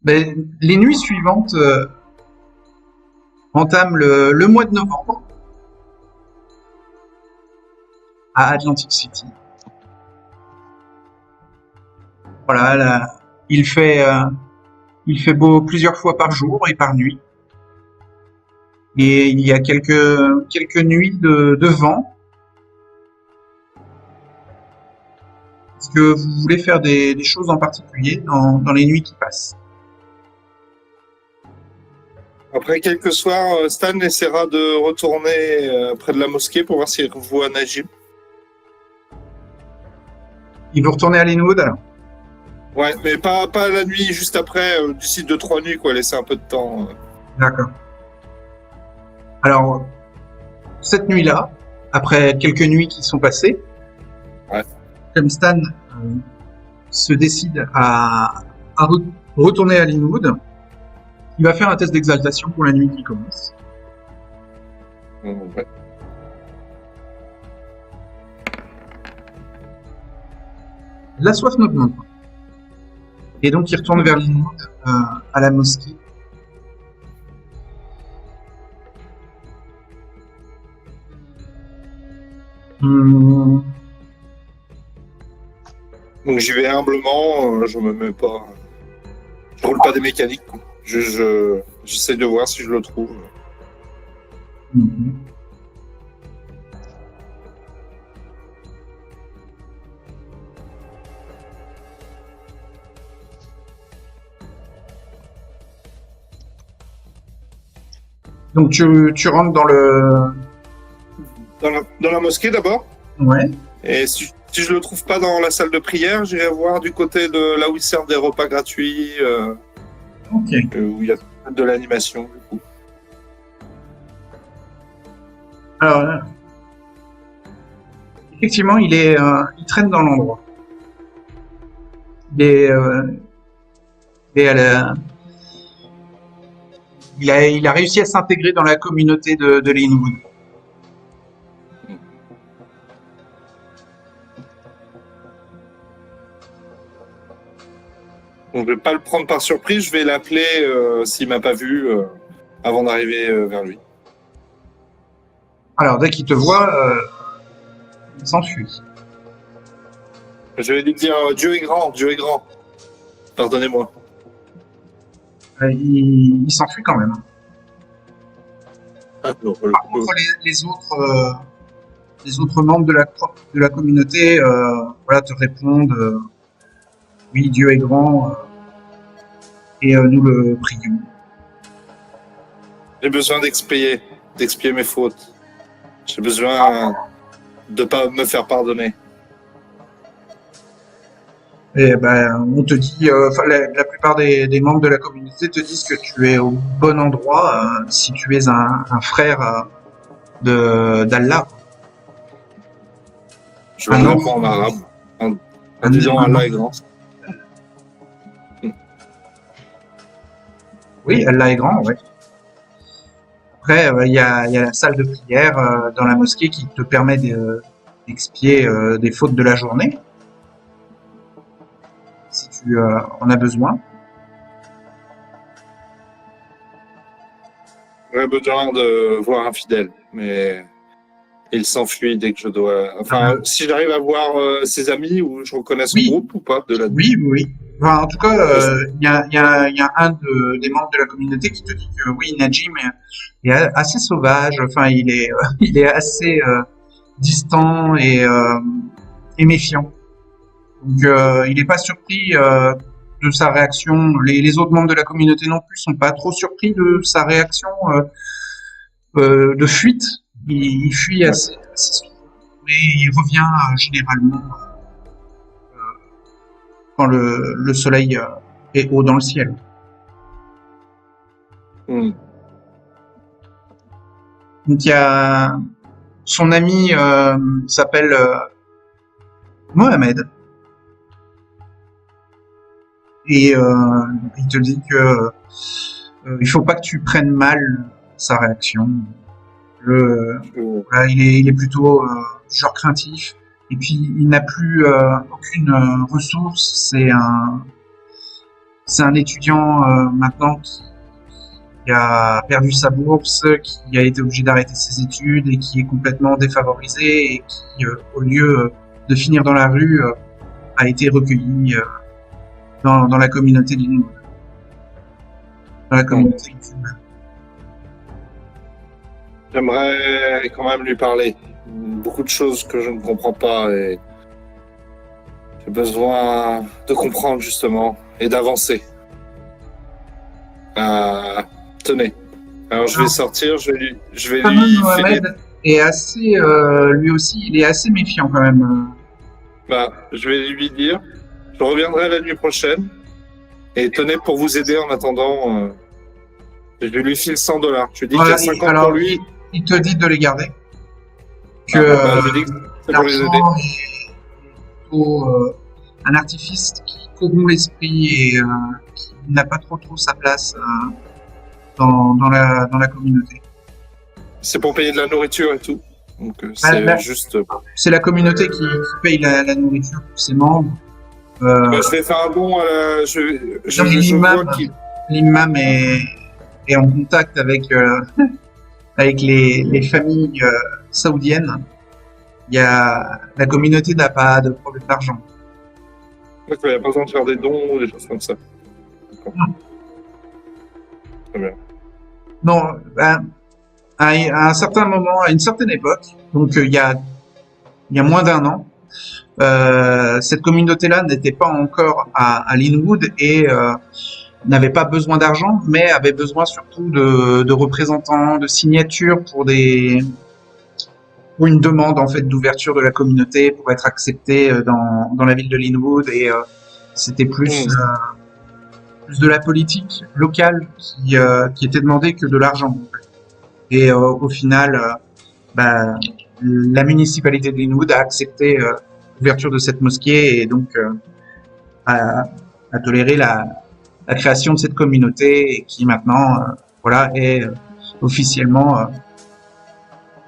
Les nuits suivantes entament le mois de novembre à Atlantic City. Voilà, là, il fait beau plusieurs fois par jour et par nuit. Et il y a quelques nuits de vent. Est-ce que vous voulez faire des choses en particulier dans les nuits qui passent? Après quelques soirs, Stan essaiera de retourner près de la mosquée pour voir s'il revoit Najib. Il veut retourner à Linwood alors? Ouais, mais pas la nuit juste après, d'ici 2-3 nuits, quoi, laisser un peu de temps. D'accord. Alors, cette nuit-là, après quelques nuits qui sont passées, Ouais. comme Stan se décide à retourner à Linwood, il va faire un test d'exaltation pour la nuit qui commence. Ouais. La soif n'augmente pas. Et donc il retourne vers Linwood, à la mosquée. Hum, Donc j'y vais humblement, je me mets pas. Je roule pas des mécaniques, quoi. J'essaie de voir si je le trouve. hum. Donc tu rentres dans le... Dans la mosquée d'abord. Ouais. Et si je le trouve pas dans la salle de prière, j'irai voir du côté de là où ils servent des repas gratuits, Ok. où il y a de l'animation, du coup. Alors, effectivement, il traîne dans l'endroit. Il est, il est à la- il a réussi à s'intégrer dans la communauté de Linwood. Donc je vais pas le prendre par surprise, je vais l'appeler s'il m'a pas vu avant d'arriver vers lui. Alors, dès qu'il te voit, il s'enfuit. Je vais lui dire Dieu est grand, Dieu est grand. Pardonnez-moi. Il s'enfuit quand même. Ah, non, Par contre, les autres membres de la communauté voilà, te répondent oui, Dieu est grand et nous le prions. J'ai besoin d'expier mes fautes. J'ai besoin de pas me faire pardonner. Et ben, on te dit, la plupart des membres de la communauté te disent que tu es au bon endroit si tu es un frère d'Allah. Je le réponds en arabe, en disant Allah est grand. Oui, Allah est grand, ouais. Après, il y a la salle de prière dans la mosquée qui te permet d'expier des fautes de la journée, si tu en as besoin. J'aurais besoin de voir un fidèle, mais il s'enfuit dès que je dois. Enfin, si j'arrive à voir ses amis ou je reconnais son Oui. groupe ou pas de la. Oui. Enfin, en tout cas, il y a un des membres de la communauté qui te dit que oui, Najim est assez sauvage. Enfin, il est assez distant et méfiant. Donc, il n'est pas surpris de sa réaction. Les autres membres de la communauté non plus sont pas trop surpris de sa réaction de fuite. Il fuit assez souvent, mais il revient généralement quand le soleil est haut dans le ciel. Hmm. Donc il y a son ami s'appelle Mohamed et il te dit que il faut pas que tu prennes mal sa réaction. Voilà, il est plutôt genre craintif et puis il n'a plus aucune ressource. c'est un étudiant maintenant qui a perdu sa bourse, qui a été obligé d'arrêter ses études et qui est complètement défavorisé et qui, au lieu de finir dans la rue, a été recueilli dans la communauté Linwood, dans la communauté musulmane. J'aimerais quand même lui parler. Beaucoup de choses que je ne comprends pas et j'ai besoin de comprendre justement et d'avancer. Tenez. Alors je vais sortir, je vais Fameux lui Mohamed est assez, lui aussi, il est assez méfiant quand même. je vais lui dire, je reviendrai la nuit prochaine et tenez pour vous aider en attendant. Je lui file $100. Je lui dis qu'il y a 50 alors, pour lui. Il te dit de les garder. Que je dis que c'est pour les aider. l'argent est plutôt un artifice qui corrompt l'esprit et qui n'a pas trop sa place dans la communauté. C'est pour payer de la nourriture et tout. Donc c'est juste. C'est la communauté qui paye la nourriture pour ses membres. Je vais faire un bon. Je vois qu'il. L'imam est en contact avec les familles saoudiennes. La communauté n'a pas de problème d'argent. Il n'y a pas besoin de faire des dons ou des choses comme ça. Très bien. Non, à un certain moment, à une certaine époque, donc il y a moins d'un an, cette communauté-là n'était pas encore à Linwood et n'avait pas besoin d'argent, mais avait besoin surtout de représentants, de signatures pour une demande en fait d'ouverture de la communauté pour être accepté dans la ville de Linwood et c'était plus de la politique locale qui était demandée que de l'argent. Et au final, la municipalité de Linwood a accepté l'ouverture de cette mosquée et donc a toléré la création de cette communauté et qui maintenant est officiellement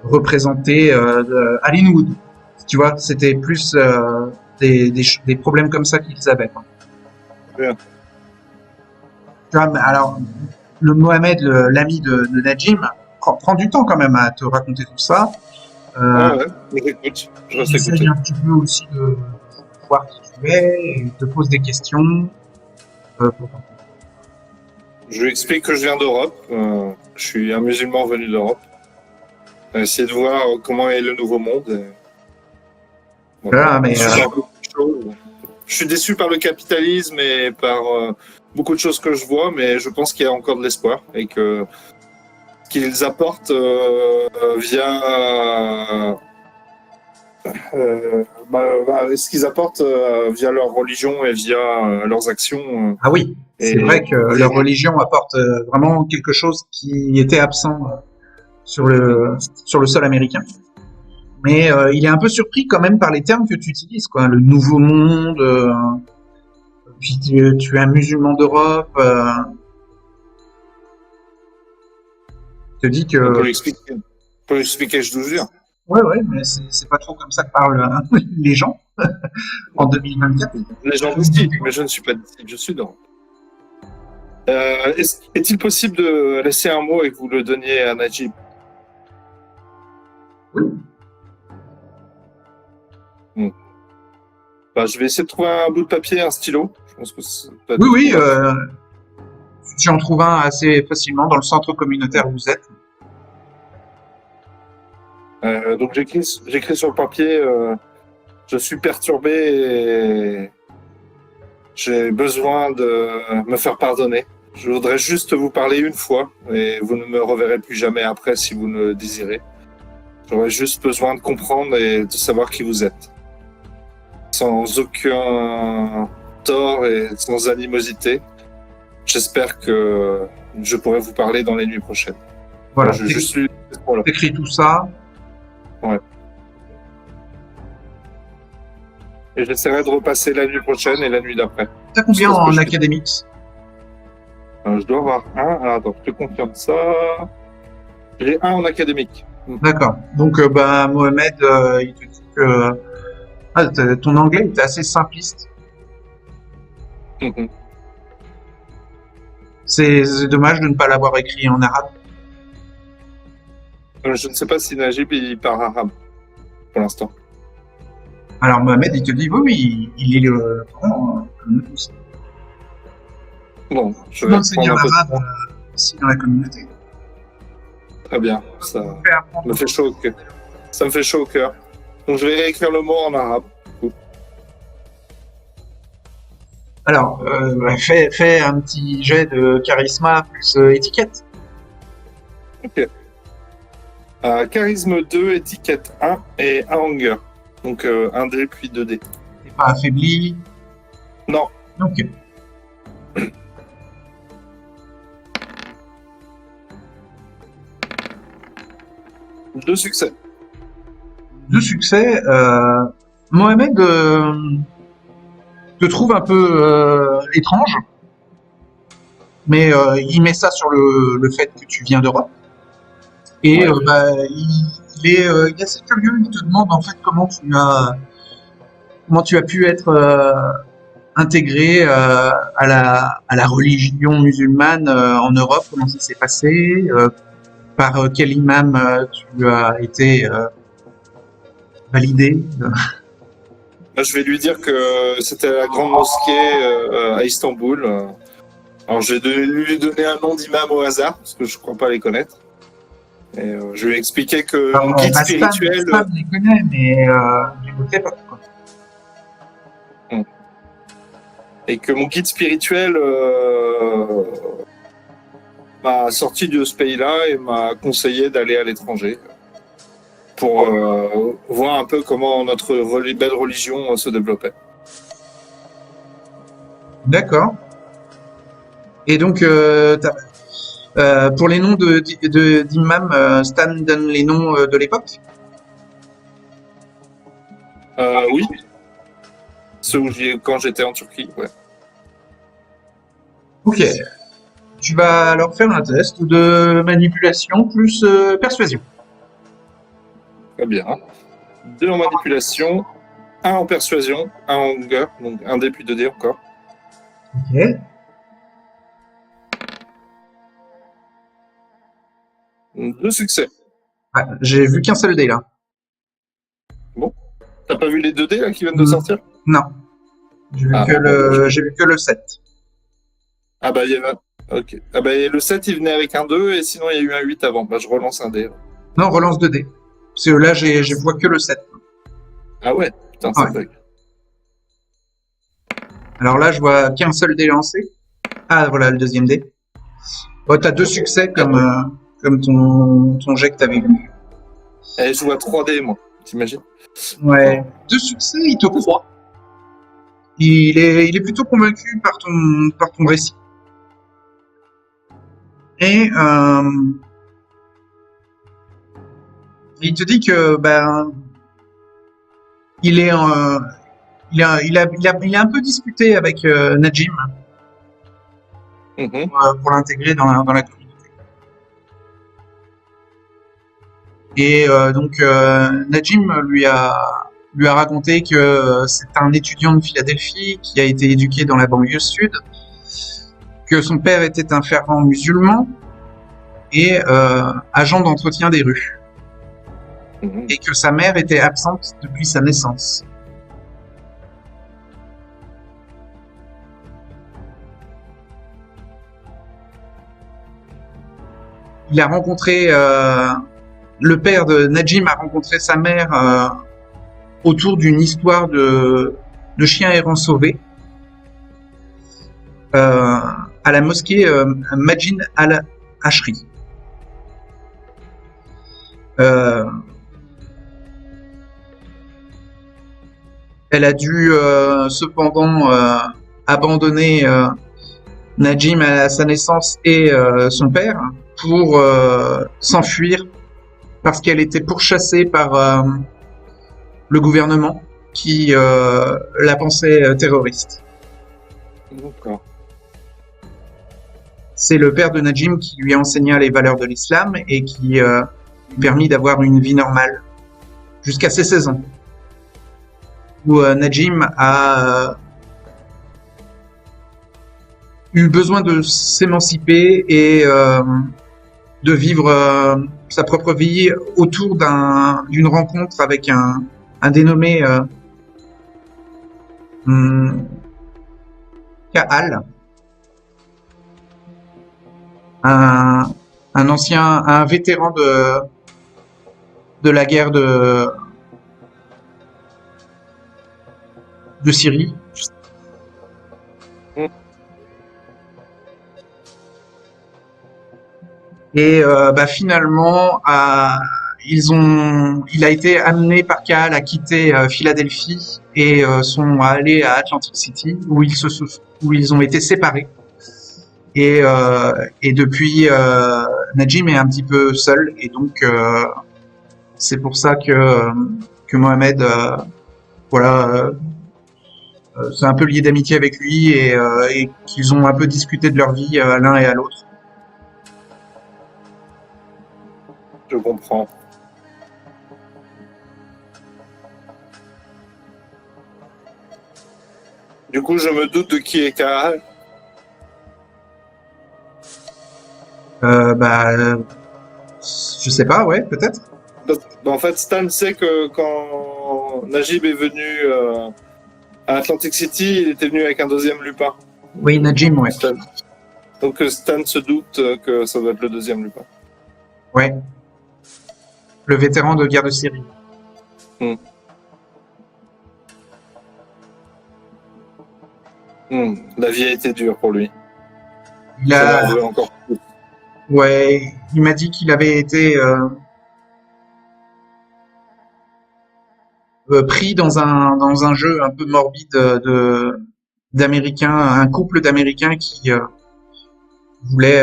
représentée à Linwood. Tu vois, c'était plus des problèmes comme ça qu'ils avaient. Bien. Alors, le Mohamed, l'ami de Najim, prend du temps quand même à te raconter tout ça. Écoute, je reste J'essaye écouter. un petit peu aussi de voir qui tu es et te pose des questions. Je lui explique que je viens d'Europe. Je suis un musulman venu d'Europe. Essayer de voir comment est le nouveau monde. Voilà, mais je suis déçu par le capitalisme et par beaucoup de choses que je vois, mais je pense qu'il y a encore de l'espoir et que ce qu'ils apportent ce qu'ils apportent via leur religion et via leurs actions. Ah oui, c'est vrai que leur religion apporte vraiment quelque chose qui était absent sur le sol américain. Mais il est un peu surpris quand même par les termes que tu utilises, quoi. Le nouveau monde, puis tu es un musulman d'Europe. Je te dis que. On peut lui expliquer, je vous jure. Ouais, mais c'est pas trop comme ça que parlent les gens en 2024. Les gens d'ici, mais je ne suis pas d'ici, je suis d'Europe. Est-il possible de laisser un mot et que vous le donniez à Najib? Oui. Je vais essayer de trouver un bout de papier, un stylo. Je pense que oui. Tu en trouves un assez facilement dans le centre communautaire où vous êtes. Donc j'écris sur le papier. Je suis perturbé et j'ai besoin de me faire pardonner. Je voudrais juste vous parler une fois et vous ne me reverrez plus jamais après si vous ne le désirez. J'aurais juste besoin de comprendre et de savoir qui vous êtes. Sans aucun tort et sans animosité. J'espère que je pourrai vous parler dans les nuits prochaines. Voilà, t'écris tout ça. Ouais. Et j'essaierai de repasser la nuit prochaine et la nuit d'après. T'as combien en académique? Je dois avoir un. Alors, attends, je te confirme ça. J'ai un en académique. D'accord. Donc, Mohamed, il te dit que ton anglais était assez simpliste. C'est dommage de ne pas l'avoir écrit en arabe. Je ne sais pas si Najib il parle arabe pour l'instant. Alors Mohamed, il te dit oui, il lit le Coran comme nous tous. Bon, je Je vais vais enseigner prendre un peu de l'arabe temps. ici dans la communauté. Très bien, ça On fait apprendre. me fait chaud au cœur. Ça me fait chaud au cœur. Donc je vais écrire le mot en arabe. Alors, fais un petit jet de charisme plus étiquette. Ok. Charisme 2, étiquette 1 et 1 hunger. Donc 1 dé puis 2 dés. T'es pas affaibli. Non. Ok. Deux succès. 2 succès. Mohamed te trouve un peu étrange, mais il met ça sur le fait que tu viens d'Europe. Et Ouais. il est assez curieux. Il te demande en fait comment tu as pu être intégré à la religion musulmane en Europe. Comment ça s'est passé? Par quel imam tu as été validé? Là, je vais lui dire que c'était la grande mosquée à Istanbul. Alors je vais lui donner un nom d'imam au hasard, parce que je ne crois pas les connaître. Et je vais lui expliquer que mon guide spirituel... Stam les connaît, mais je les connais pas. Quoi. Et que mon guide spirituel m'a sorti de ce pays-là et m'a conseillé d'aller à l'étranger pour voir un peu comment notre belle religion se développait. D'accord. Et donc, pour les noms d'imams, Stan donne les noms de l'époque? Oui, ceux où quand j'étais en Turquie, ouais. Ok. Tu vas alors faire un test de manipulation plus persuasion. Très bien. 2 en manipulation, 1 en persuasion, 1 en hunger, donc 1 dé puis 2 dés encore. Ok. 2 succès. Ah, j'ai vu qu'un seul dé là. T'as pas vu les 2 dés là qui viennent de sortir? Non. J'ai vu, j'ai vu que le 7. Ah bah il y avait... Ok. Ah bah le 7 il venait avec un 2 et sinon il y a eu un 8 avant. Bah je relance un dé. Non, relance 2 dés. Parce que là, je vois que le 7. Ah ouais, putain ça Ouais. bug. Alors là, je vois qu'un seul dé lancé. Ah, voilà le deuxième dé. Oh, t'as 2 succès comme ton jet que t'avais vu. Et je vois 3 dés moi, t'imagines? Ouais. 2 succès, il te croit. Il est plutôt convaincu par ton récit. Et il te dit que il est il a un peu discuté avec Najim pour l'intégrer dans la communauté. Et donc Najim lui a raconté que c'est un étudiant de Philadelphie qui a été éduqué dans la banlieue sud, que son père était un fervent musulman et agent d'entretien des rues, et que sa mère était absente depuis sa naissance. Il a rencontré le père de Najim a rencontré sa mère autour d'une histoire de chien errant sauvé à la mosquée Majin al-Ashri. Elle a dû cependant abandonner Najim à sa naissance et son père pour s'enfuir parce qu'elle était pourchassée par le gouvernement qui la pensait terroriste. D'accord. C'est le père de Najim qui lui enseigna les valeurs de l'islam et qui lui permit d'avoir une vie normale jusqu'à ses 16 ans. Où Najim eu besoin de s'émanciper et de vivre sa propre vie autour d'une rencontre avec un dénommé hum, Kaal, un, un vétéran de la guerre de Syrie. Mm. Et finalement, il a été amené par Kaal à quitter Philadelphie et sont allés à Atlantic City où ils ont été séparés. Et depuis, Najim est un petit peu seul et donc c'est pour ça que Mohamed, voilà, c'est un peu lié d'amitié avec lui et qu'ils ont un peu discuté de leur vie l'un et à l'autre. Je comprends. Du coup, je me doute de qui est Kaal. Euh, bah, euh, je sais pas, ouais, peut-être. En fait, Stan sait que quand Najib est venu à Atlantic City, il était venu avec un deuxième Lupin. Oui, Najim, ouais. Stan. Donc Stan se doute que ça doit être le deuxième Lupin. Ouais. Le vétéran de guerre de Syrie. La vie a été dure pour lui. Il Ça a, m'en veut encore plus. ouais, il m'a dit qu'il avait été pris dans un jeu un peu morbide d'Américains, un couple d'Américains qui voulait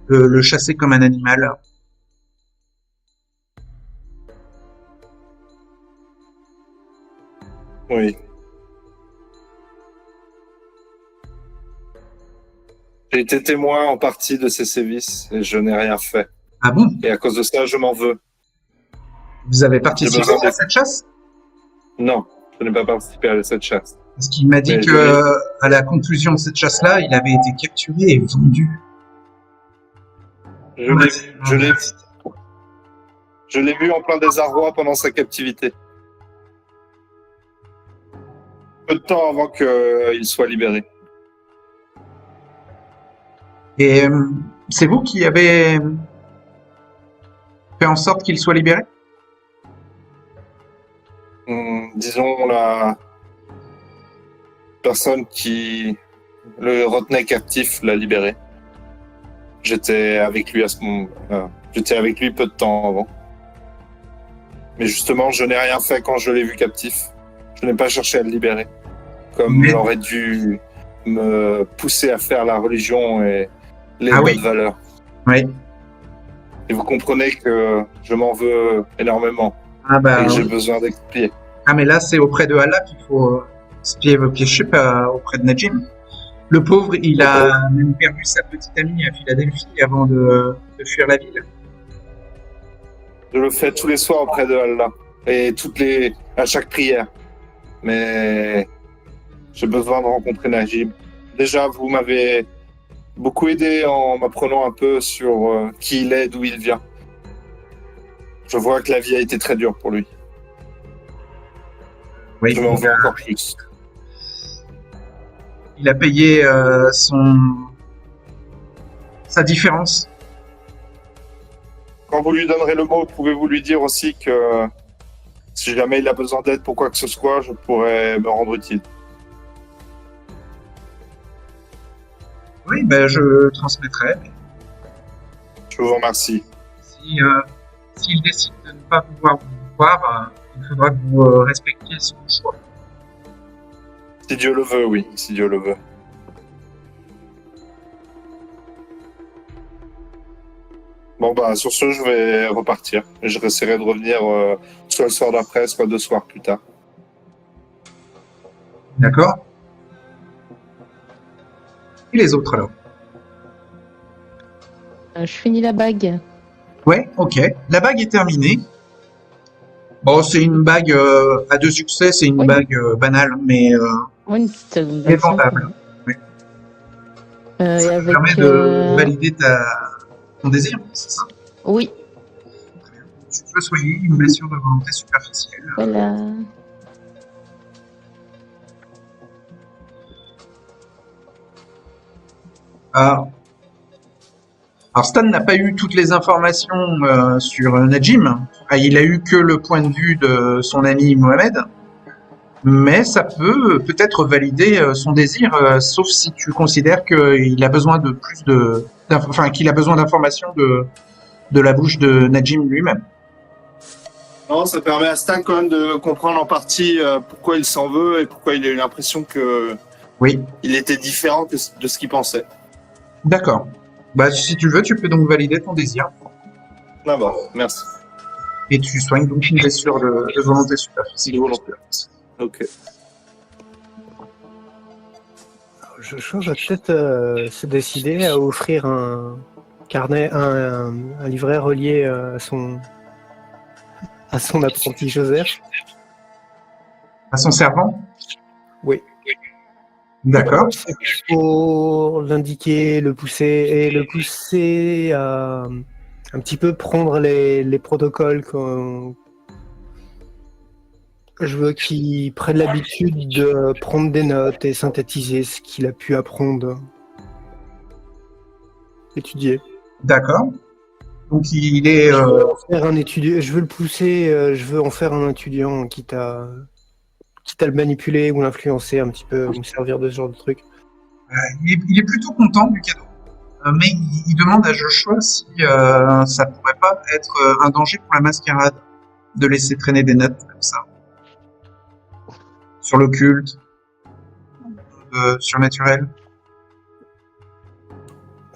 le chasser comme un animal. Oui. J'ai été témoin en partie de ces sévices et je n'ai rien fait. Ah bon? Et à cause de ça, je m'en veux. Vous avez J'ai participé besoin à de... cette chasse? Non, je n'ai pas participé à cette chasse. Parce qu'il m'a dit Mais que à la conclusion de cette chasse-là, il avait été capturé et vendu. Je l'ai vu en plein désarroi pendant sa captivité. Peu de temps avant qu'il soit libéré. Et c'est vous qui avez fait en sorte qu'il soit libéré? Disons la personne qui le retenait captif l'a libéré. J'étais avec lui à ce moment. J'étais avec lui peu de temps avant. Mais justement, je n'ai rien fait quand je l'ai vu captif. Je n'ai pas cherché à le libérer. Comme il aurait dû me pousser à faire la religion et les bonnes valeurs. Oui. Et vous comprenez que je m'en veux énormément. Ah bah, et que j'ai besoin d'expier. Ah mais là, c'est auprès de Allah qu'il faut expier vos péchés, pas auprès de Najim. Le pauvre, il a même perdu sa petite amie à Philadelphie avant de fuir la ville. Je le fais tous les soirs auprès de Allah et à chaque prière. Mais j'ai besoin de rencontrer Najib. Déjà, vous m'avez beaucoup aidé en m'apprenant un peu sur qui il est, d'où il vient. Je vois que la vie a été très dure pour lui. Oui, je m'en veux encore plus. Il a payé sa différence. Quand vous lui donnerez le mot, pouvez-vous lui dire aussi que si jamais il a besoin d'aide pour quoi que ce soit, je pourrais me rendre utile. Oui, ben je transmettrai. Je vous remercie. S'il décide de ne pas pouvoir vous voir, il faudra que vous respectiez son choix. Si Dieu le veut, oui, si Dieu le veut. Bon, bah, sur ce, je vais repartir. Je essaierai de revenir soit le soir d'après, soit 2 soirs plus tard. D'accord. Et les autres, alors? Je finis la bague. Ouais, ok. La bague est terminée. Bon, c'est une bague à 2 succès, c'est une bague banale, mais Oui, une petite bague vendable. simple. Oui. Et Ça te permet avec... de valider ton désir, c'est ça? Oui, Très bien. Tu peux soigner une blessure de volonté superficielle. voilà. Ah, alors Stan n'a pas eu toutes les informations sur Najim. Ah, il a eu que le point de vue de son ami Mohamed, mais ça peut peut-être valider son désir, sauf si tu considères qu'il a besoin de enfin qu'il a besoin d'informations de la bouche de Najim lui-même. Non, ça permet à Stan quand même de comprendre en partie pourquoi il s'en veut et pourquoi il a eu l'impression que Oui, il était différent de ce qu'il pensait. d'accord. Bah, si tu veux, tu peux donc valider ton désir D'abord, merci. et tu soignes donc une blessure de volonté superficielle. De volonté. Ok. Joshua va peut-être se décider à offrir un carnet, un livret relié à son apprenti Joseph. À son servant? Oui. D'accord. C'est pour l'indiquer, le pousser à un petit peu prendre les protocoles je veux qu'il prenne l'habitude de prendre des notes et synthétiser ce qu'il a pu apprendre, étudier. D'accord. Donc il est. Je veux en faire un étudiant, je veux le pousser, je veux en faire un étudiant, quitte à le manipuler ou l'influencer un petit peu, ou me servir de ce genre de truc. Il est plutôt content du cadeau, mais il demande à Joshua si ça pourrait pas être un danger pour la mascarade de laisser traîner des notes comme ça sur l'occulte, surnaturel.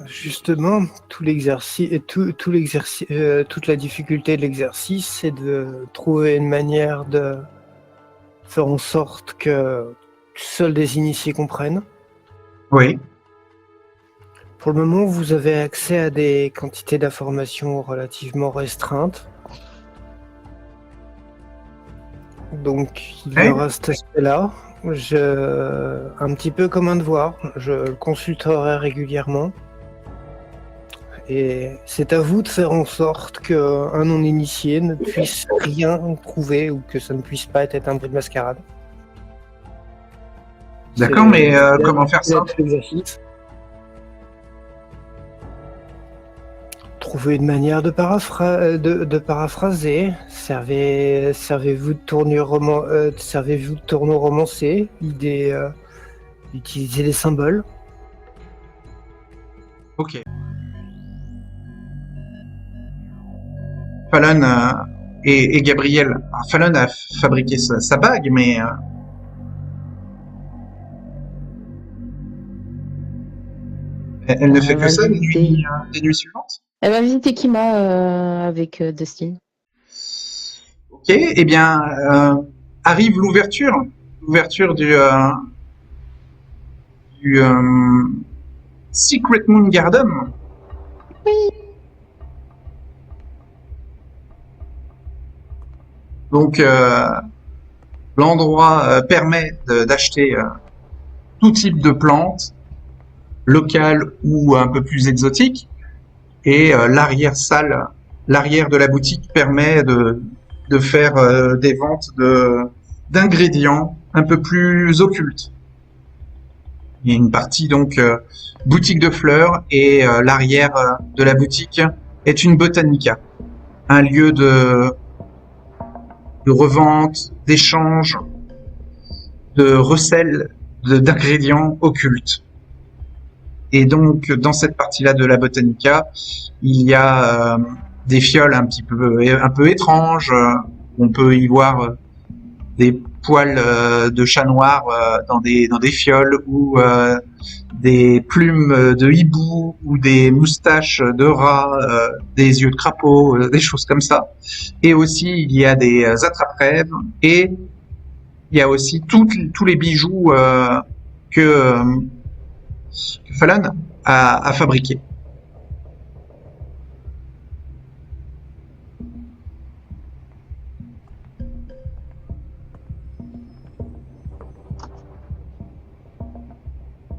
Justement, tout l'exercice, toute la difficulté de l'exercice, c'est de trouver une manière de faire en sorte que seuls des initiés comprennent. Oui, Pour le moment, vous avez accès à des quantités d'informations relativement restreintes. Donc, il y aura cet aspect-là. Un petit peu comme un devoir, je le consulterai régulièrement. Et c'est à vous de faire en sorte qu'un non-initié ne puisse rien trouver ou que ça ne puisse pas être un bruit de mascarade. d'accord, mais comment faire ça? Trouver une manière de paraphraser. Servez-vous de tournure romancée. Utilisez des symboles. Ok. Fallon et Gabriel. Alors, Fallon a fabriqué sa bague, mais elle ne fait que ça des nuits suivantes. Elle va visiter Kima avec Dustin. Ok, eh bien, arrive l'ouverture du Secret Moon Garden. Oui. Donc, l'endroit permet d'acheter tout type de plantes, locales ou un peu plus exotiques, et l'arrière-salle, l'arrière de la boutique permet de faire des ventes d'ingrédients un peu plus occultes. Il y a une partie donc boutique de fleurs et l'arrière de la boutique est une botanica, un lieu de revente, d'échange, de recel d'ingrédients occultes. Et donc dans cette partie-là de la botanica, il y a des fioles un peu étranges. On peut y voir des poils de chat noir dans des fioles ou des plumes de hibou ou des moustaches de rat, des yeux de crapaud, des choses comme ça. Et aussi il y a des attrape-rêves et il y a aussi tous les bijoux que Fallon a fabriqués.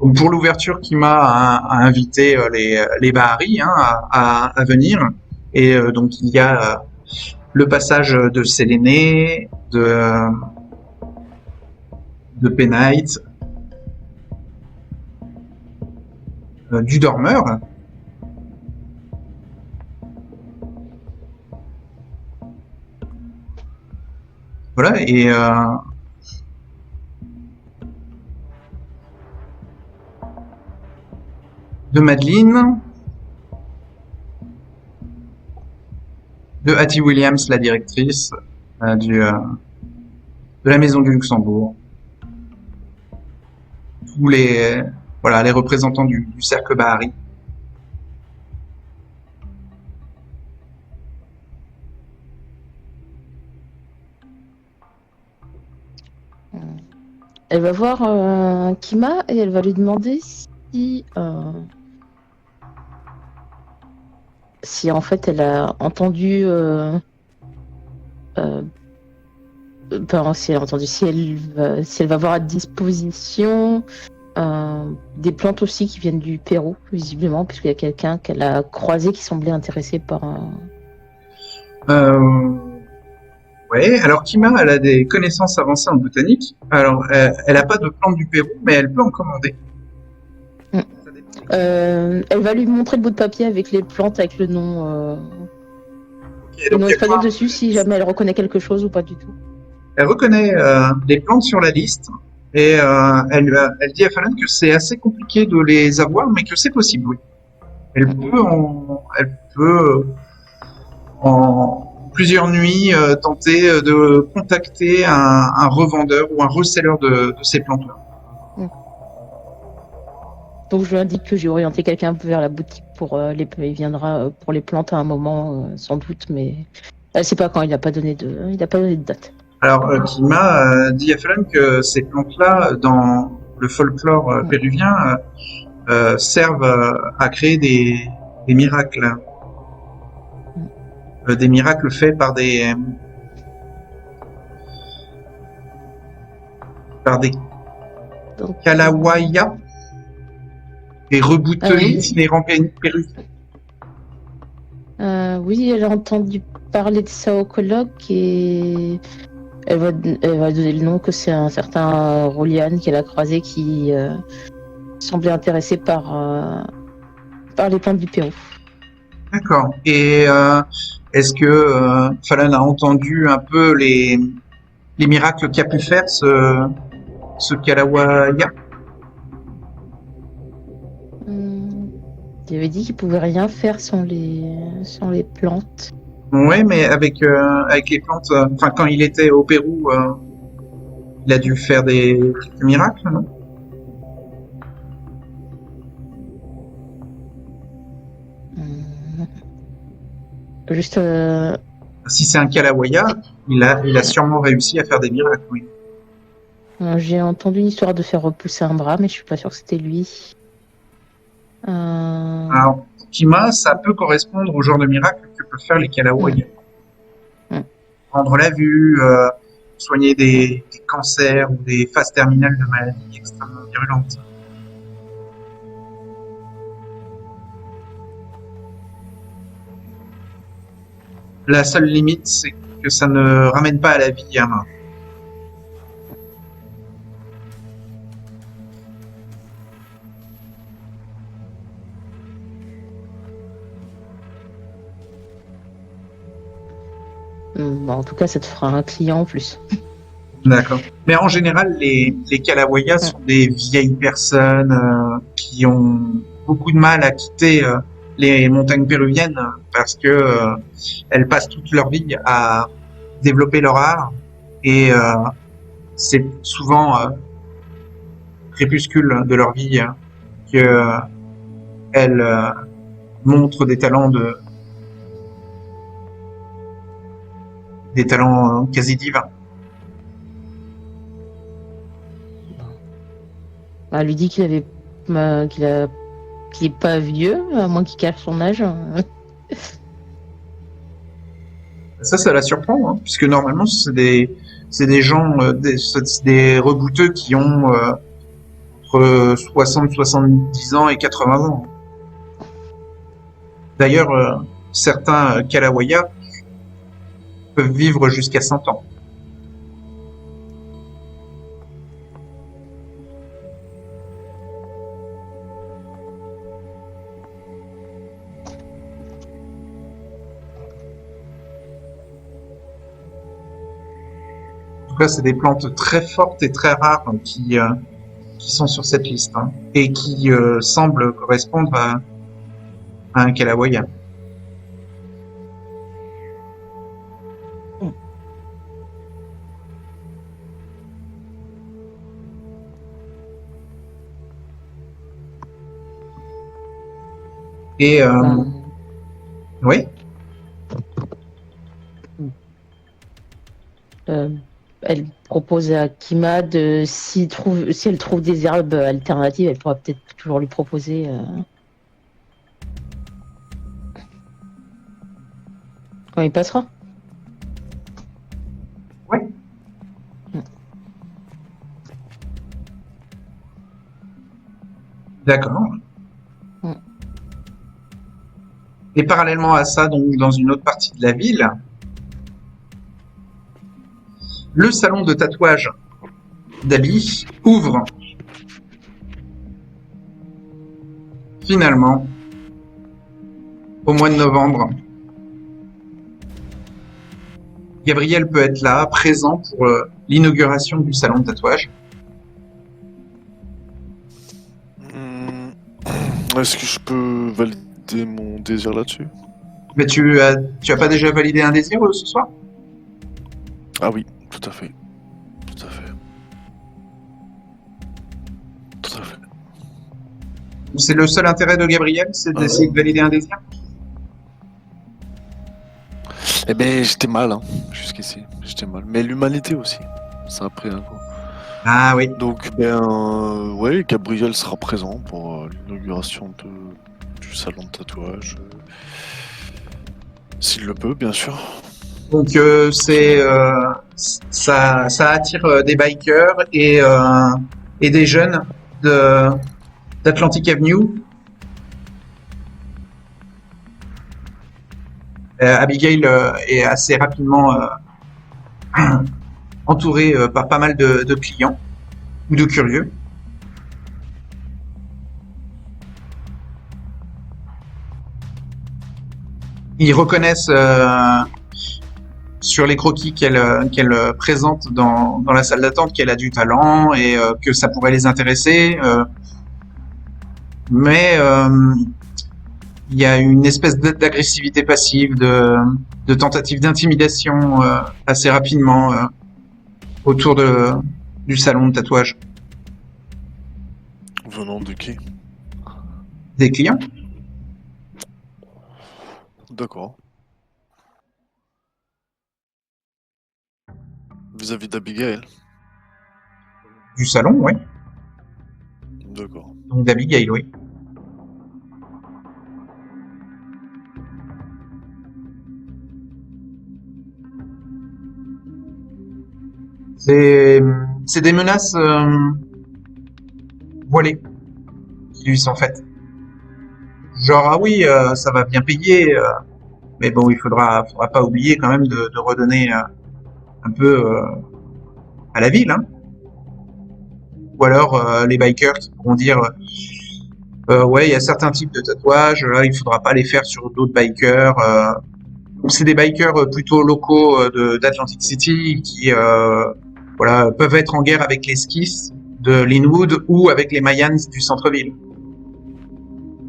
Donc, pour l'ouverture, Kima a invité les Bahari hein, à venir. Et donc, il y a le passage de Séléné, de Penite, du Dormeur. Voilà, et de Madeleine, de Hattie Williams, la directrice de la Maison du Luxembourg. Tous les représentants du cercle Bahari. Elle va voir Kima et elle va lui demander si en fait elle a entendu si elle va avoir à disposition des plantes aussi qui viennent du Pérou, visiblement, puisqu'il y a quelqu'un qu'elle a croisé qui semblait intéressé par Ouais, alors Kima, elle a des connaissances avancées en botanique. Alors, elle a pas de plantes du Pérou, mais elle peut en commander. Mm. Elle va lui montrer le bout de papier avec les plantes, avec le nom, Okay, le nom donc espagnol dessus, si jamais elle reconnaît quelque chose ou pas du tout. elle reconnaît les plantes sur la liste et elle dit à Fallon que c'est assez compliqué de les avoir, mais que c'est possible, oui. Elle peut en plusieurs nuits tenter de contacter un revendeur ou un reseller de ces plantes-là. Donc je lui indique que j'ai orienté quelqu'un un peu vers la boutique il viendra pour les plantes à un moment sans doute, mais elle sait pas quand. Il n'a pas donné de date. Alors Kima dit à Fallon que ces plantes-là, dans le folklore péruvien, servent à créer des miracles. Des miracles faits par des Kalawaya, des rebouteux itinérants péruviens. Oui, elle a entendu parler de ça au colloque et elle va donner le nom que c'est un certain Rolian qu'elle a croisé qui semblait intéressé par les plantes du Pérou. D'accord. Et est-ce que Fallon a entendu un peu les miracles qu'a pu faire ce Kalawaya? Il avait dit qu'il pouvait rien faire sans les plantes. Ouais, mais avec les plantes, enfin quand il était au Pérou, il a dû faire des miracles, non? Juste. Si c'est un Kalawaya, il a sûrement réussi à faire des miracles, oui. J'ai entendu une histoire de faire repousser un bras, mais je suis pas sûre que c'était lui. Alors, Kima, ça peut correspondre au genre de miracle que peuvent faire les Kalawaya. Prendre la vue, soigner des cancers ou des phases terminales de maladies extrêmement virulentes. La seule limite, c'est que ça ne ramène pas à la vie un mort. Bon, en tout cas, ça te fera un client en plus. D'accord. Mais en général, les Kalawaya sont des vieilles personnes qui ont beaucoup de mal à quitter les montagnes péruviennes parce que elles passent toute leur vie à développer leur art et c'est souvent crépuscule de leur vie que elles montrent des talents quasi divins. Elle lui dit qu'il est pas vieux, à moins qu'il cache son âge. Ça la surprend, hein, puisque normalement c'est des gens, des rebouteux qui ont entre 60, 70 ans et 80 ans. D'ailleurs, certains Kalawaya peuvent vivre jusqu'à 100 ans. En tout cas, c'est des plantes très fortes et très rares qui sont sur cette liste, hein, et qui semblent correspondre à un Kalawaya. Et oui, Elle propose à Kima de si elle trouve des herbes alternatives, elle pourra peut-être toujours lui proposer. Quand il passera. oui. D'accord. Mm. Et parallèlement à ça, donc dans une autre partie de la ville, le salon de tatouage d'Abby ouvre finalement au mois de novembre. Gabriel peut être là, présent pour l'inauguration du salon de tatouage. Est-ce que je peux valider mon désir là-dessus? Mais tu as pas déjà validé un désir ce soir? Ah oui, tout à fait. Tout à fait. Tout à fait. C'est le seul intérêt de Gabriel, c'est d'essayer de valider un désir? Eh ben, j'étais mal, hein, jusqu'ici. J'étais mal. Mais l'humanité aussi. Ça a pris un coup. Ah oui. Donc, ouais, Gabriel sera présent pour l'inauguration du salon de tatouage. S'il le peut, bien sûr. Donc ça attire des bikers et des jeunes d'Atlantic Avenue. Abigail est assez rapidement entourée par pas mal de clients ou de curieux. Ils reconnaissent sur les croquis qu'elle présente dans la salle d'attente qu'elle a du talent et que ça pourrait les intéresser. Mais il y a une espèce d'agressivité passive, de tentative d'intimidation assez rapidement autour du salon de tatouage. Venant de qui? Des clients. D'accord. Vis-à-vis d'Abigail? Du salon, oui. D'accord. Donc d'Abigail, oui. C'est des menaces voilées qui lui sont faites. Genre, ah oui, ça va bien payer, mais bon, il faudra pas oublier quand même de redonner un peu à la ville, hein. Ou alors les bikers qui pourront dire ouais, il y a certains types de tatouages, là, il faudra pas les faire sur d'autres bikers. C'est des bikers plutôt locaux d'Atlantic City qui voilà, peuvent être en guerre avec les Skiffs de Linwood ou avec les Mayans du centre-ville.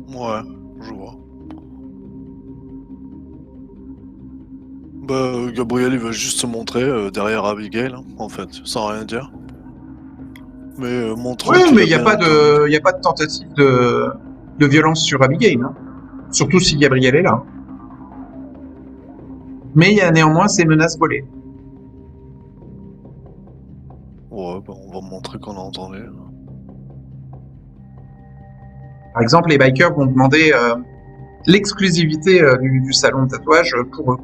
Ouais, je vois. Bah, Gabriel, il va juste se montrer derrière Abigail, hein, en fait, sans rien dire. Mais montrer Oui, qu'il mais a il n'y a bien pas entendu. de, y a pas de tentative de violence sur Abigail, hein. Surtout si Gabriel est là. Mais il y a néanmoins ces menaces volées. Ouais, bah, on va montrer qu'on a entendu. Par exemple, les bikers vont demander l'exclusivité du salon de tatouage pour eux.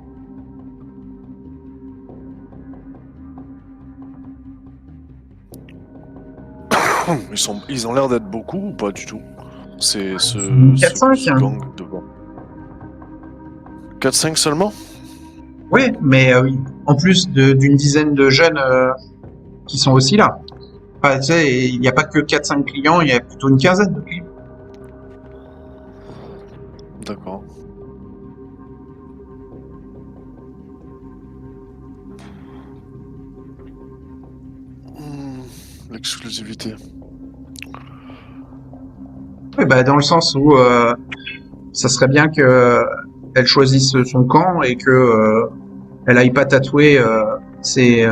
Ils ont l'air d'être beaucoup ou pas du tout? C'est ce 4-5, hein. gang devant. 4-5 seulement? Oui, mais oui, en plus d'une dizaine de jeunes qui sont aussi là. Enfin, tu sais, il n'y a pas que 4-5 clients, il y a plutôt une quinzaine de clients. D'accord. L'exclusivité. Oui, bah, dans le sens où ça serait bien que elle choisisse son camp et que elle aille pas tatouer ses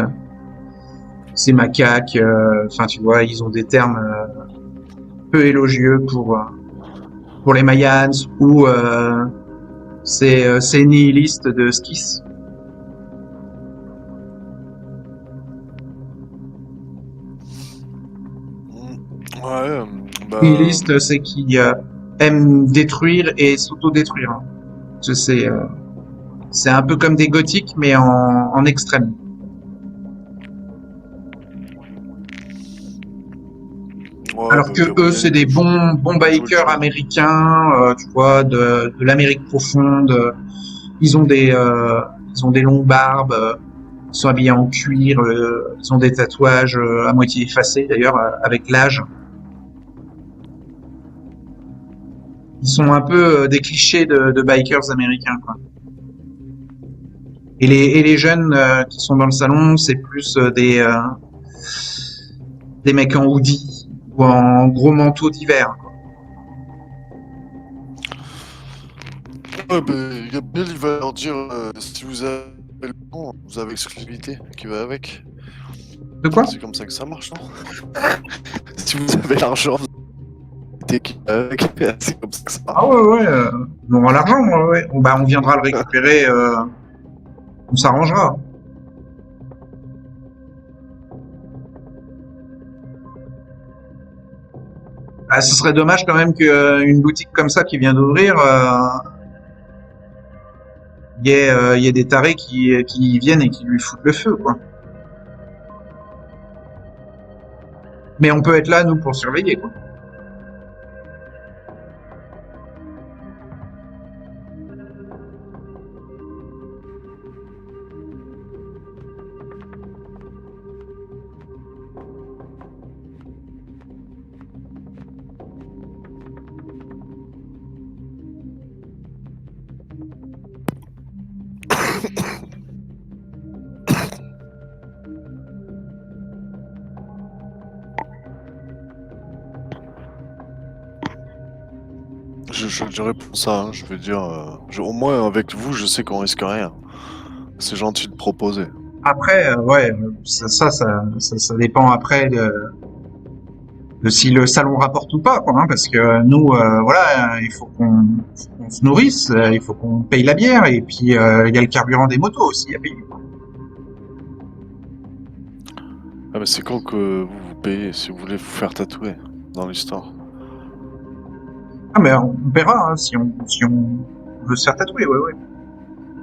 macaques. Enfin, tu vois, ils ont des termes peu élogieux pour les Mayans ou ces nihilistes de Skis. Ouais, bah. Nihiliste, c'est qui aime détruire et s'auto-détruire. Hein. C'est un peu comme des gothiques, mais en extrême. Ouais, Alors bah, que eux, c'est des bons bikers américains, tu vois, de l'Amérique profonde. Ils ont des longues barbes, ils sont habillés en cuir, ils ont des tatouages à moitié effacés d'ailleurs avec l'âge. Ils sont un peu des clichés de bikers américains, quoi. Et les jeunes qui sont dans le salon, c'est plus des mecs en hoodie ou en gros manteau d'hiver. Ouais, bah, Gabriel, il va leur dire si vous avez le plan, vous avez l'exclusivité qui va avec. De quoi? C'est comme ça que ça marche, non? Si vous avez l'argent, vous avez qui va avec. C'est comme ça que ça marche. Ah ouais, on aura l'argent, ouais. Bah, on viendra le récupérer, on s'arrangera. Ah, ce serait dommage quand même qu'une boutique comme ça qui vient d'ouvrir, il y ait des tarés qui y viennent et qui lui foutent le feu, quoi. Mais on peut être là, nous, pour surveiller, quoi. Je réponds ça, hein, je veux dire, au moins avec vous, je sais qu'on risque rien. C'est gentil de proposer. Après, ouais, ça dépend après de si le salon rapporte ou pas, quoi, hein, parce que nous, voilà, il faut qu'on se nourrisse, il faut qu'on paye la bière, et puis il y a le carburant des motos aussi à payer. Ah, mais c'est quand que vous payez si vous voulez vous faire tatouer dans l'histoire? Ah, mais on verra hein, si on veut se faire tatouer, ouais.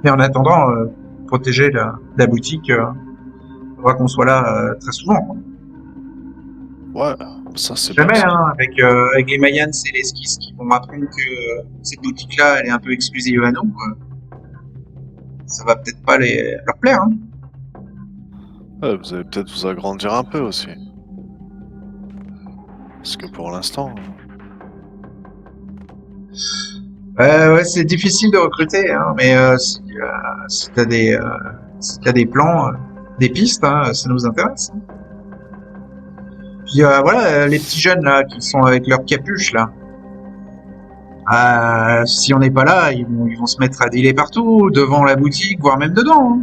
Mais en attendant, protéger la boutique, il faudra qu'on soit là très souvent, quoi. Ouais, ça c'est bien. Jamais, Ça. hein, avec les Mayans et les Skis qui vont m'apprendre que cette boutique-là, elle est un peu exclusive à nous. Ça va peut-être pas leur plaire. Hein. Ouais, vous allez peut-être vous agrandir un peu aussi. Parce que pour l'instant. Ouais, c'est difficile de recruter, hein, mais si t'as des plans, des pistes, hein, ça nous intéresse. Puis voilà, les petits jeunes là qui sont avec leur capuche là. Si on n'est pas là, ils vont se mettre à dealer partout, devant la boutique, voire même dedans. Hein.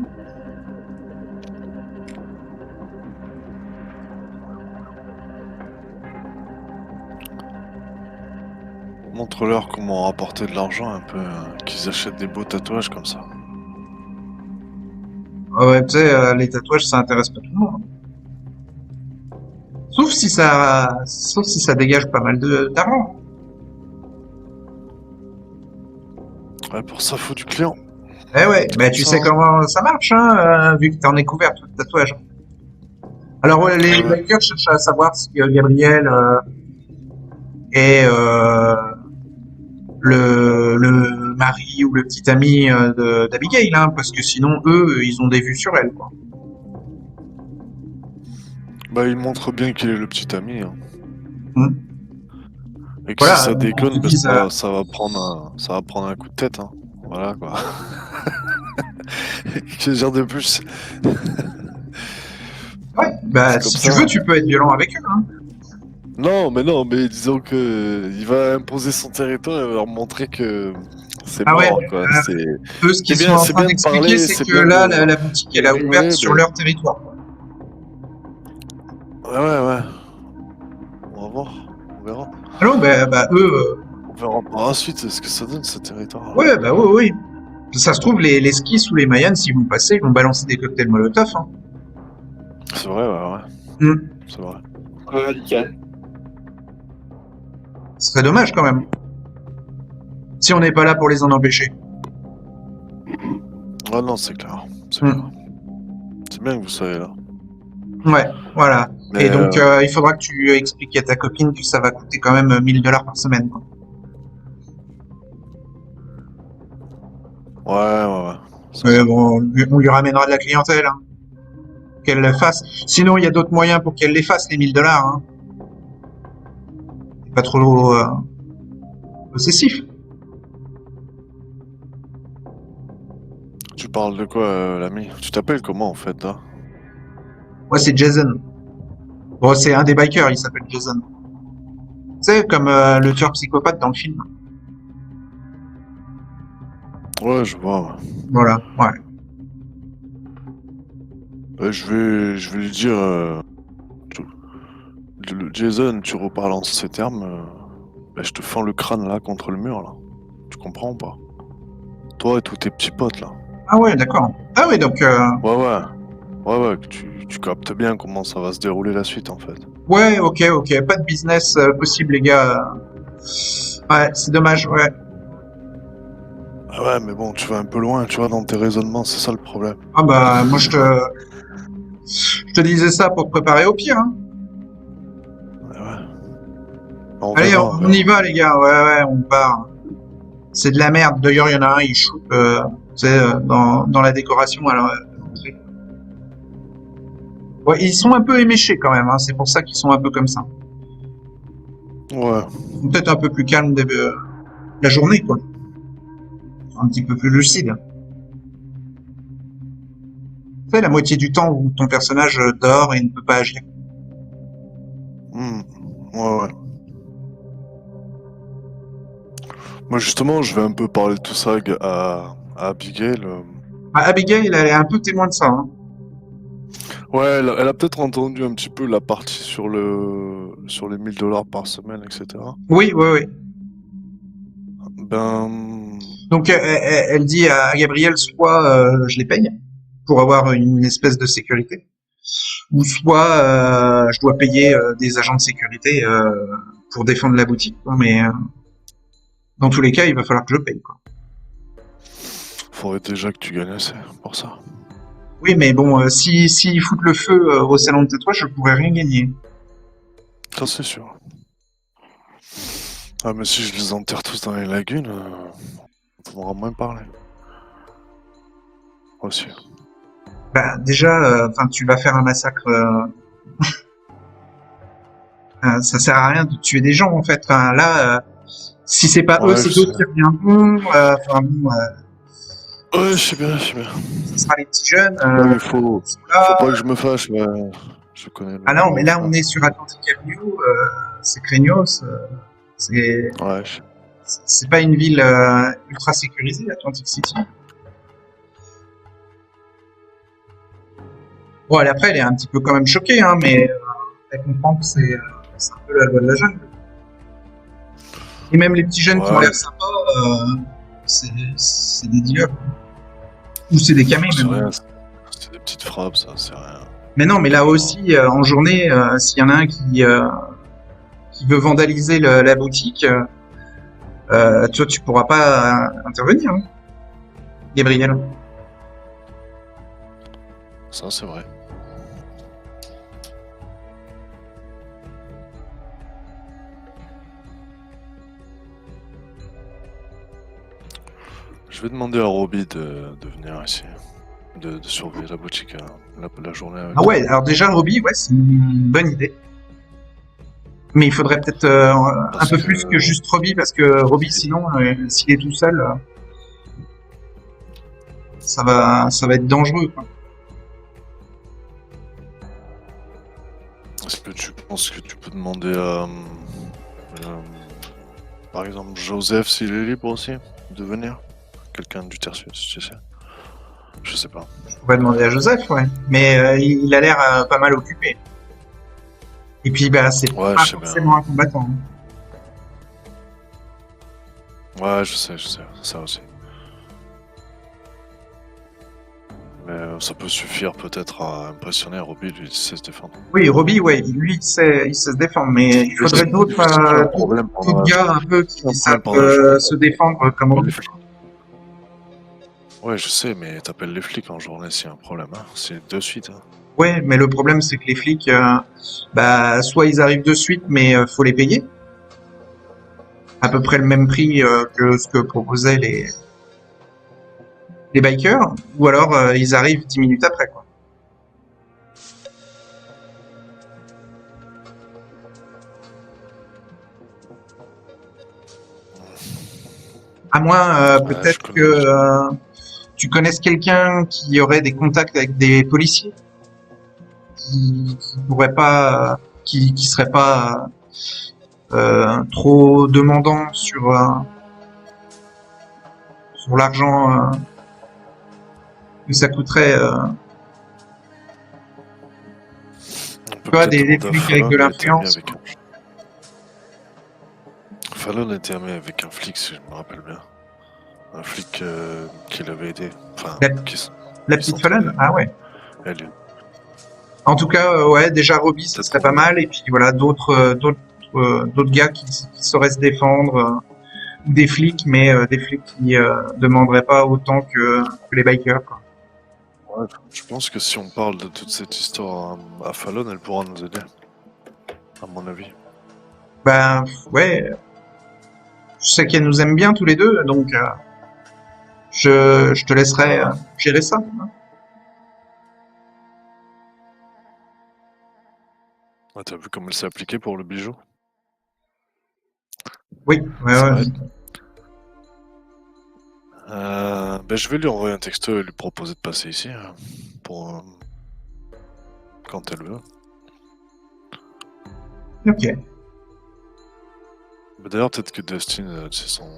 Montre-leur comment rapporter de l'argent un peu, qu'ils achètent des beaux tatouages comme ça. Ouais, tu sais, les tatouages, ça intéresse pas tout le monde. Sauf si ça dégage pas mal d'argent. Ouais, pour ça, faut du client. Eh ouais, bah tu sais comment ça marche, hein, vu que t'en es couvert tout le tatouage. Alors, ouais, les Ouais. bikers cherchent à savoir si Gabriel est le mari ou le petit ami d'Abigail, hein, parce que sinon, eux, ils ont des vues sur elle, quoi. Bah, il montre bien qu'il est le petit ami, hein. Hmm. Et que si Voilà, ça on te déconne, bah, dise, ça va prendre un coup de tête, hein. Voilà, quoi. Que dire de plus? ouais, bah, C'est comme si tu ça. veux, tu peux être violent avec eux, hein. Non, mais disons que il va imposer son territoire et va leur montrer que c'est Ah ouais, mort, quoi. eux, ce qu'ils sont en C'est train bien de d'expliquer, parler, c'est c'est que bien là, de. la boutique, elle a ouvert Ouais, sur leur territoire, quoi. ouais. On va voir. On verra. Alors, bah, eux, On verra par la suite ce que ça donne, ce territoire-là. ouais, bah, oui. Ça se trouve, les skis ou les Mayans, s'ils vont passer, ils vont balancer des cocktails Molotov, hein. C'est vrai, ouais. Hmm. C'est vrai. Radical. Ce serait dommage, quand même. Si on n'est pas là pour les en empêcher. Ah non, c'est clair. C'est Hmm. clair. C'est bien que vous soyez là. Ouais, voilà. Mais Et donc, il faudra que tu expliques à ta copine que ça va coûter quand même 1000 $ par semaine, quoi. ouais. C'est Mais ça. bon, on lui ramènera de la clientèle, hein. Qu'elle le fasse. Sinon, il y a d'autres moyens pour qu'elle les fasse, les 1000 $, hein. C'est pas trop possessif. Tu parles de quoi, l'ami? Tu t'appelles comment en fait, là? Moi, c'est Jason. Bon, c'est un des bikers, il s'appelle Jason. Tu sais, comme le tueur psychopathe dans le film. Ouais, je vois. Ouais. Voilà, ouais. Je vais lui dire, Jason, tu reparles en ces termes, bah, je te fends le crâne là contre le mur là. Tu comprends ou pas? Toi et tous tes petits potes là. Ah ouais, d'accord. Ah ouais, donc, Ouais, que tu captes bien comment ça va se dérouler la suite en fait. ouais, ok. Pas de business possible, les gars. Ouais, c'est dommage, ouais. Ah ouais, mais bon, tu vas un peu loin, tu vois, dans tes raisonnements, c'est ça le problème. Ah bah, moi, je te disais ça pour te préparer au pire, hein. Ouais. On Allez, verra, on y va, les gars. Ouais, on part. C'est de la merde. D'ailleurs, il y en a un, il shoot, tu sais, dans la décoration à l'entrée. Ouais, ils sont un peu éméchés quand même, hein. C'est pour ça qu'ils sont un peu comme ça. Ouais. Ils sont peut-être un peu plus calmes la journée, quoi. Un petit peu plus lucides. Tu sais, la moitié du temps où ton personnage dort et ne peut pas agir. Hmm. Ouais. Moi justement, je vais un peu parler de tout ça à Abigail. Ah, Abigail, elle est un peu témoin de ça, hein. Ouais, elle a peut-être entendu un petit peu la partie sur les 1000 $ par semaine, etc. Oui. Ben, Donc, elle dit à Gabriel, soit je les paye pour avoir une espèce de sécurité, ou soit je dois payer des agents de sécurité pour défendre la boutique, quoi. Mais dans tous les cas, il va falloir que je paye, quoi. faudrait déjà que tu gagnes assez pour ça. Oui, mais bon, s'ils foutent le feu au salon de tatouage, je pourrais rien gagner. Ça c'est sûr. Ah mais si je les enterre tous dans les lagunes, on pourra moins parler. Aussi. Bah, déjà, enfin, tu vas faire un massacre. Ça sert à rien de tuer des gens, en fait. Enfin, là, si c'est pas eux, Ouais, c'est je sais. d'autres qui reviendront. Enfin bon, Ouais, je sais bien. ce sera les petits jeunes. Ouais, mais Ils faut sont là. pas que je me fâche, ouais. Je connais le Ah non, mais là, ça. on est sur Atlantic Avenue. C'est craignos. C'est Ouais, c'est pas une ville ultra sécurisée, Atlantic City. Bon, après, elle est un petit peu quand même choquée, hein, mais elle comprend que c'est un peu la loi de la jungle. Et même les petits jeunes qui ont ouais, l'air sympas, c'est des dealers. Ou c'est des camés, c'est même. rien. C'est des petites frappes, ça, c'est rien. Mais non, mais là aussi, en journée, s'il y en a un qui veut vandaliser la boutique, tu pourras pas intervenir, hein, Gabriel. Ça, c'est vrai. Je vais demander à Roby de venir ici, de surveiller la boutique la journée avec Ah ouais, alors déjà, Roby, ouais, c'est une bonne idée. Mais il faudrait peut-être un Parce peu que- plus que juste Roby, parce que Roby, sinon, s'il est tout seul, ça va être dangereux, quoi. Est-ce que tu penses que tu peux demander à, par exemple, Joseph, s'il est libre aussi, de venir? Quelqu'un du Tertius, tu sais? Je sais pas. On va demander à Joseph, ouais. Mais il a l'air pas mal occupé. Et puis, bah, c'est Ouais, pas je sais bien. forcément un combattant. Ouais, je sais, ça aussi. Mais ça peut suffire peut-être à impressionner Roby, lui, il sait se défendre. Oui, Roby, ouais, lui, il sait se défendre, mais il faudrait d'autres d'autres gars un peu qui savent se défendre comme Roby. Ouais, je sais, mais t'appelles les flics en journée s'il y a un problème, hein. C'est de suite, hein. Ouais, mais le problème, c'est que les flics, bah, soit ils arrivent de suite, mais faut les payer. À peu près le même prix que ce que proposaient les bikers, ou alors ils arrivent 10 minutes après, quoi. À moins Ouais, peut-être je que connais. tu connaisses quelqu'un qui aurait des contacts avec des policiers qui pourrait pas, qui serait pas trop demandant sur l'argent que ça coûterait. On peut Tu vois, peut-être des demander à flics avec Fallon, de il était ami l'influence. avec Fallon était ami avec un flic, si je me rappelle bien. Un flic qui l'avait aidé. Enfin, La, qui la ils petite s'entraidaient. Fallon. Ah ouais. Elle, En tout cas, ouais, déjà Roby, ça peut-être serait pour pas mal. Et puis voilà, d'autres gars qui sauraient se défendre, ou des flics, mais des flics qui demanderaient pas autant que les bikers, quoi. Ouais, je pense que si on parle de toute cette histoire à Fallon, elle pourra nous aider, à mon avis. Ben ouais, je sais qu'elle nous aime bien tous les deux, donc je te laisserai gérer ça, hein. Ouais, t'as vu comment elle s'est appliquée pour le bijou? Oui, ouais, C'est ouais. vrai. Ben, je vais lui envoyer un texto et lui proposer de passer ici, pour quand elle veut. Ok. Ben, d'ailleurs, peut-être que Dustin, c'est son...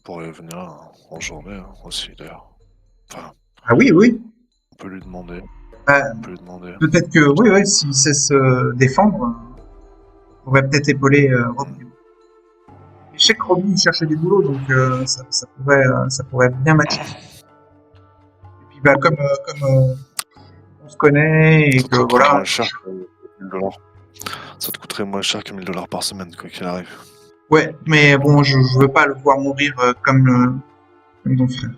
pourrait venir en journée aussi, d'ailleurs. Enfin, Ah oui, oui. on peut lui demander. Ben, On peut lui demander. peut-être que oui, oui, s'il sait se défendre, on pourrait peut-être épauler Roby. Je sais que Roby il cherchait du boulot, donc ça pourrait bien matcher. Et puis bah, comme on se connaît et Ça que te coûterait voilà. moins cher que 1000 $. Ça te coûterait moins cher que 1000 $ par semaine, quoi qu'il arrive. Ouais, mais bon, je veux pas le voir mourir comme ton frère.